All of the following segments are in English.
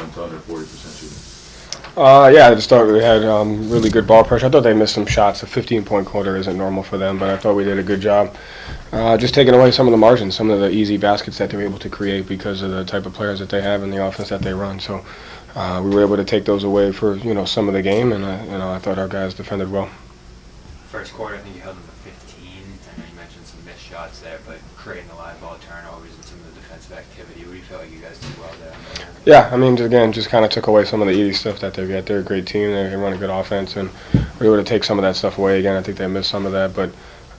went to under 40% shooting? Yeah, I just thought we had really good ball pressure. I thought they missed some shots. A 15-point quarter isn't normal for them, but I thought we did a good job just taking away some of the margins, some of the easy baskets that they were able to create because of the type of players that they have and the offense that they run. So we were able to take those away for some of the game, and I thought our guys defended well. First quarter, I think you held them to 15. I know you mentioned some missed shots there, but creating the live ball turnovers and some of the defensive activity. What do you feel like you guys did well there? Yeah, I mean, again, just kind of took away some of the easy stuff that they've got. They're a great team. They run a good offense, and we were able to take some of that stuff away. Again, I think they missed some of that, but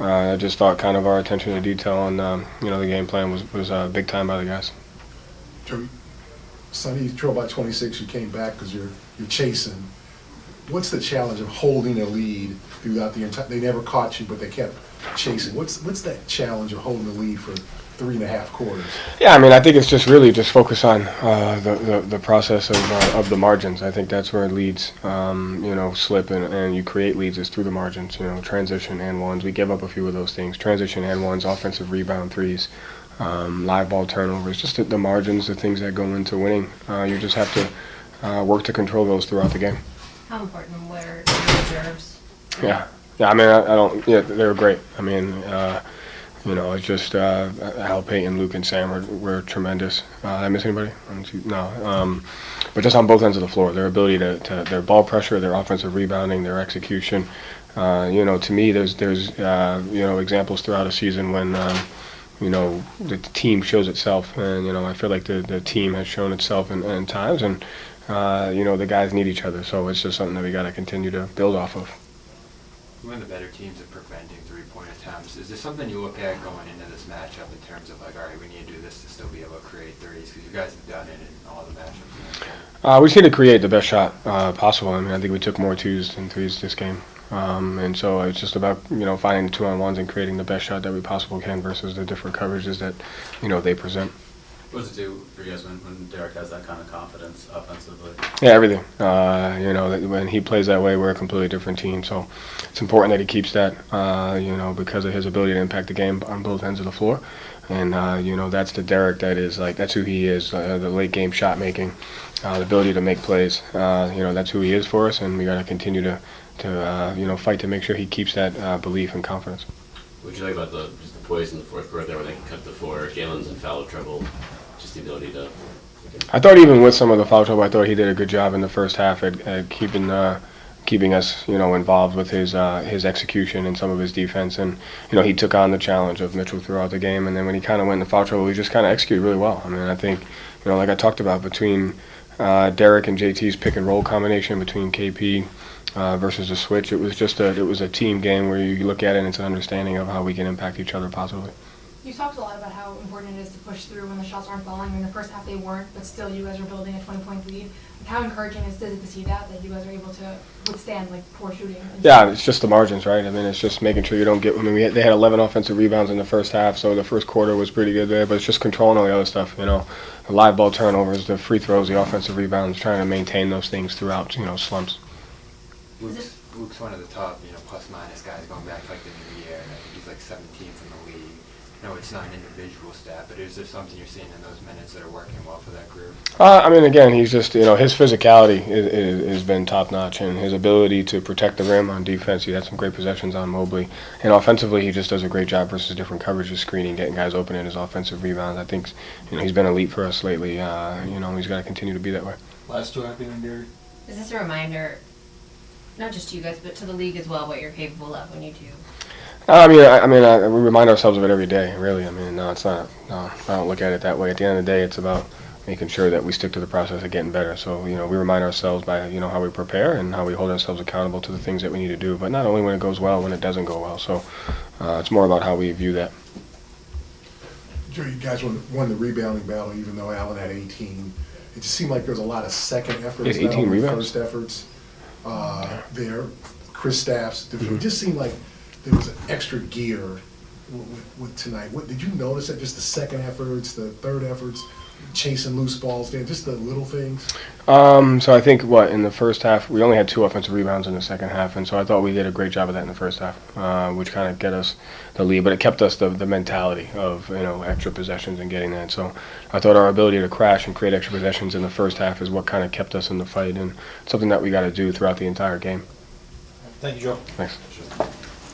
I just thought kind of our attention to detail and the game plan was big time by the guys. Sonny, you trailed by 26. You came back because you're chasing. What's the challenge of holding a lead throughout the entire? They never caught you, but they kept chasing. What's that challenge of holding the lead for 3.5 quarters? Yeah, I mean, I think it's just really just focus on the process of the margins. I think that's where leads, slip and you create leads is through the margins. Transition and ones. We give up a few of those things. Transition and ones, offensive rebound threes, live ball turnovers. Just the margins, the things that go into winning. You just have to work to control those throughout the game. How important were the reserves? Yeah. I mean, I don't. Yeah, they were great. I mean. It's just Al Payton, Luke, and Sam were tremendous. Did I miss anybody? No. But just on both ends of the floor, their ability to their ball pressure, their offensive rebounding, their execution. To me, there's examples throughout a season when the team shows itself, and I feel like the team has shown itself in times, and the guys need each other. So it's just something that we got to continue to build off of. One of the better teams at preventing three-point attempts. Is there something you look at going into this matchup in terms of like, all right, we need to do this to still be able to create threes? Because you guys have done it in all the matchups. We just need to create the best shot possible. I mean, I think we took more twos than threes this game. And so it's just about, finding the 2-on-1s and creating the best shot that we possibly can versus the different coverages that, they present. What does it do for you guys when Derrick has that kind of confidence offensively? Yeah, everything. When he plays that way, we're a completely different team. So it's important that he keeps that, because of his ability to impact the game on both ends of the floor. And, that's the Derrick that's who he is, the late game shot making, the ability to make plays. That's who he is for us, and we got to continue to fight to make sure he keeps that belief and confidence. What would you like about just the poise in the fourth quarter there where they can cut the floor? Jalen's in foul trouble. Just the ability to. I thought even with some of the foul trouble, I thought he did a good job in the first half at keeping us, involved with his execution and some of his defense. And, he took on the challenge of Mitchell throughout the game. And then when he kind of went into foul trouble, he just kind of executed really well. I mean, I think, like I talked about, between Derrick and JT's pick and roll combination between KP versus the switch, it was a team game where you look at it and it's an understanding of how we can impact each other positively. You talked a lot about how important it is to push through when the shots aren't falling. In the first half they weren't, but still you guys are building a 20-point lead. Like, how encouraging is it to see that you guys are able to withstand poor shooting? Yeah, it's just the margins, right? I mean, it's just making sure you don't get. I mean, they had 11 offensive rebounds in the first half, so the first quarter was pretty good there. But it's just controlling all the other stuff, the live ball turnovers, the free throws, the offensive rebounds, trying to maintain those things throughout, slumps. Luke's one of the top, plus-minus guys going back like the new year. I think he's like 17th in the league. No, it's not an individual stat, but is there something you're seeing in those minutes that are working well for that group? I mean, again, he's just, his physicality has been top-notch, and his ability to protect the rim on defense. He had some great possessions on Mobley. And offensively, he just does a great job versus different coverages, screening, getting guys open in his offensive rebounds. I think, he's been elite for us lately. He's got to continue to be that way. Last two happy on Derrick. Is this a reminder, not just to you guys, but to the league as well, what you're capable of when you do? We remind ourselves of it every day, really. I mean, no, it's not. No, I don't look at it that way. At the end of the day, it's about making sure that we stick to the process of getting better. So, we remind ourselves by, how we prepare and how we hold ourselves accountable to the things that we need to do. But not only when it goes well, when it doesn't go well. So, it's more about how we view that. Joe, you guys won the rebounding battle, even though Allen had 18. It just seemed like there was a lot of second efforts. 18 rebounds. First efforts there. Kristaps. It just seemed like there was an extra gear with tonight. Did you notice that? Just the second efforts, the third efforts. chasing loose balls, Dan, just the little things? So I think in the first half we only had 2 offensive rebounds in the second half, and so I thought we did a great job of that in the first half, which kind of get us the lead. But it kept us the mentality of extra possessions and getting that. So I thought our ability to crash and create extra possessions in the first half is what kind of kept us in the fight, and something that we got to do throughout the entire game. Thank you, Joe. Thanks. Sure.